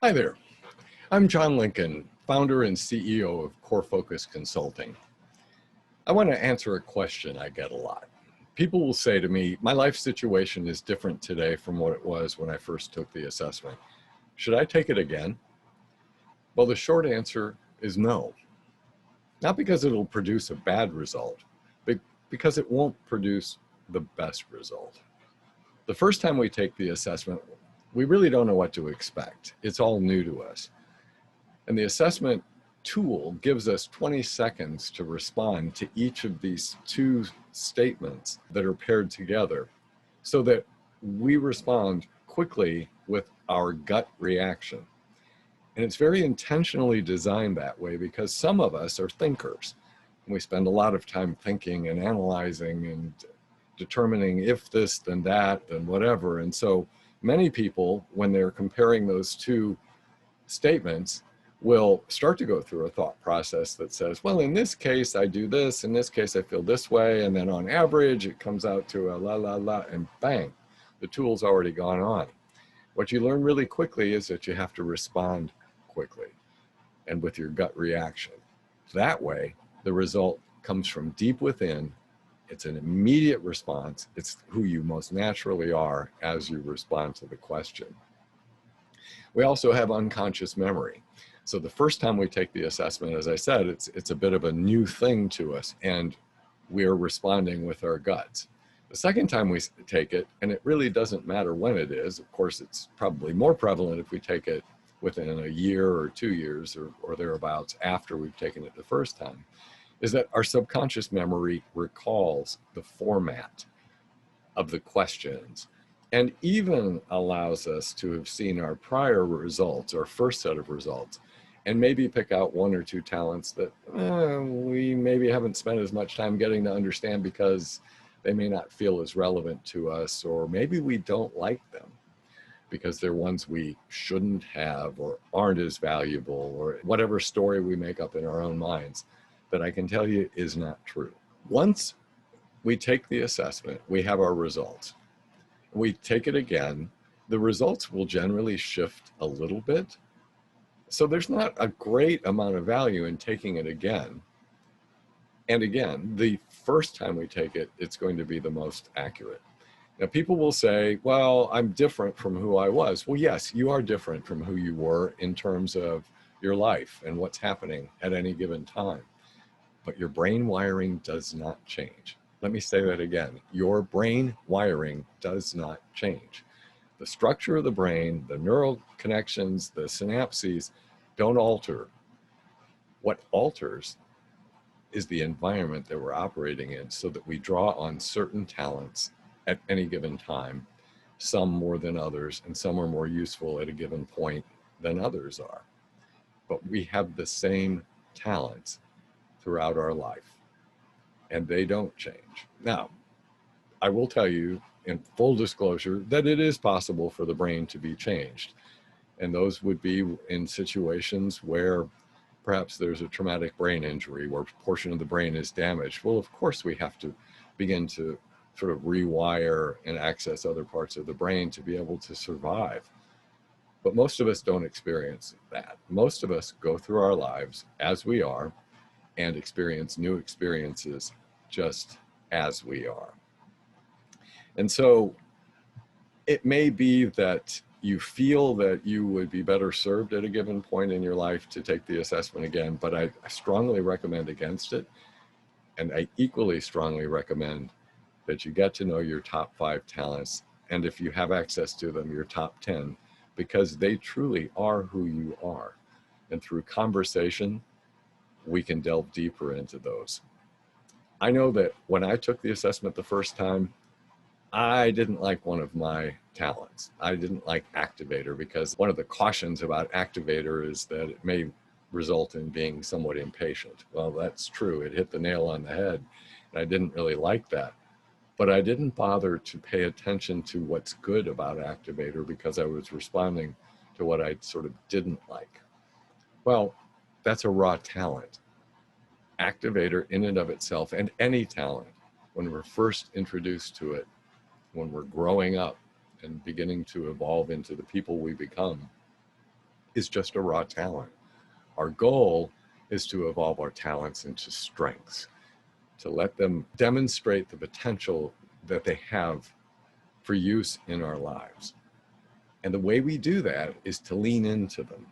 Hi there. I'm John Lincoln, founder and CEO of Core Focus Consulting. I want to answer a question I get a lot. People will say to me, my life situation is different today from what it was when I first took the assessment. Should I take it again? Well, the short answer is no. Not because it'll produce a bad result, but because it won't produce the best result. The first time we take the assessment, we really don't know what to expect. It's all new to us. And the assessment tool gives us 20 seconds to respond to each of these two statements that are paired together so that we respond quickly with our gut reaction. And it's very intentionally designed that way because some of us are thinkers. We spend a lot of time thinking and analyzing and determining if this, then that, then whatever. And so many people, when they're comparing those two statements, will start to go through a thought process that says, well, in this case, I do this, in this case, I feel this way, and then on average, it comes out to a la, la, la, and bang, the tool's already gone on. What you learn really quickly is that you have to respond quickly and with your gut reaction. That way, the result comes from deep within. It's an immediate response. It's who you most naturally are as you respond to the question. We also have unconscious memory. So the first time we take the assessment, as I said, it's a bit of a new thing to us, and we're responding with our guts. The second time we take it, and it really doesn't matter when it is, of course, it's probably more prevalent if we take it within a year or 2 years or thereabouts after we've taken it the first time, is that our subconscious memory recalls the format of the questions and even allows us to have seen our prior results, our first set of results, and maybe pick out one or two talents that we maybe haven't spent as much time getting to understand because they may not feel as relevant to us, or maybe we don't like them because they're ones we shouldn't have or aren't as valuable, or whatever story we make up in our own minds that I can tell you is not true. Once we take the assessment, we have our results. We take it again, the results will generally shift a little bit. So there's not a great amount of value in taking it again. And again, the first time we take it, it's going to be the most accurate. Now, people will say, well, I'm different from who I was. Well, yes, you are different from who you were in terms of your life and what's happening at any given time. But your brain wiring does not change. Let me say that again. Your brain wiring does not change. The structure of the brain, the neural connections, the synapses don't alter. What alters is the environment that we're operating in, so that we draw on certain talents at any given time, some more than others, and some are more useful at a given point than others are. But we have the same talents throughout our life, and they don't change. Now, I will tell you in full disclosure that it is possible for the brain to be changed. And those would be in situations where perhaps there's a traumatic brain injury where a portion of the brain is damaged. Well, of course, we have to begin to sort of rewire and access other parts of the brain to be able to survive. But most of us don't experience that. Most of us go through our lives as we are and experience new experiences just as we are. And so it may be that you feel that you would be better served at a given point in your life to take the assessment again, but I strongly recommend against it. And I equally strongly recommend that you get to know your top 5 talents, and if you have access to them, your top 10, because they truly are who you are. And through conversation, we can delve deeper into those. I know that when I took the assessment the first time, I didn't like one of my talents. I didn't like activator, because one of the cautions about activator is that it may result in being somewhat impatient. Well, that's true. It hit the nail on the head, and I didn't really like that. But I didn't bother to pay attention to what's good about activator because I was responding to what I sort of didn't like. Well, that's a raw talent. Activator in and of itself, and any talent, when we're first introduced to it, when we're growing up and beginning to evolve into the people we become, is just a raw talent. Our goal is to evolve our talents into strengths, to let them demonstrate the potential that they have for use in our lives. And the way we do that is to lean into them.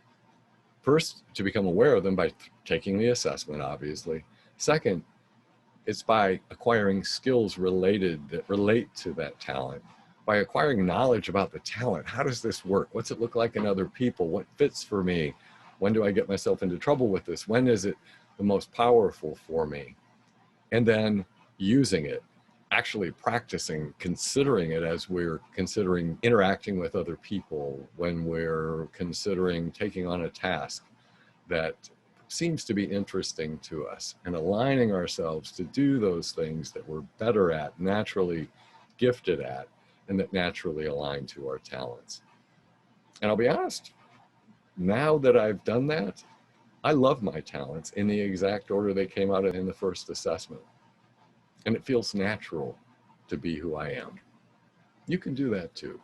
First, to become aware of them by taking the assessment, obviously. Second, it's by acquiring skills that relate to that talent, by acquiring knowledge about the talent. How does this work? What's it look like in other people? What fits for me? When do I get myself into trouble with this? When is it the most powerful for me? And then using it, actually practicing, considering it as we're considering interacting with other people, when we're considering taking on a task that seems to be interesting to us, and aligning ourselves to do those things that we're better at, naturally gifted at, and that naturally align to our talents. And I'll be honest, now that I've done that, I love my talents in the exact order they came out in the first assessment. And it feels natural to be who I am. You can do that too.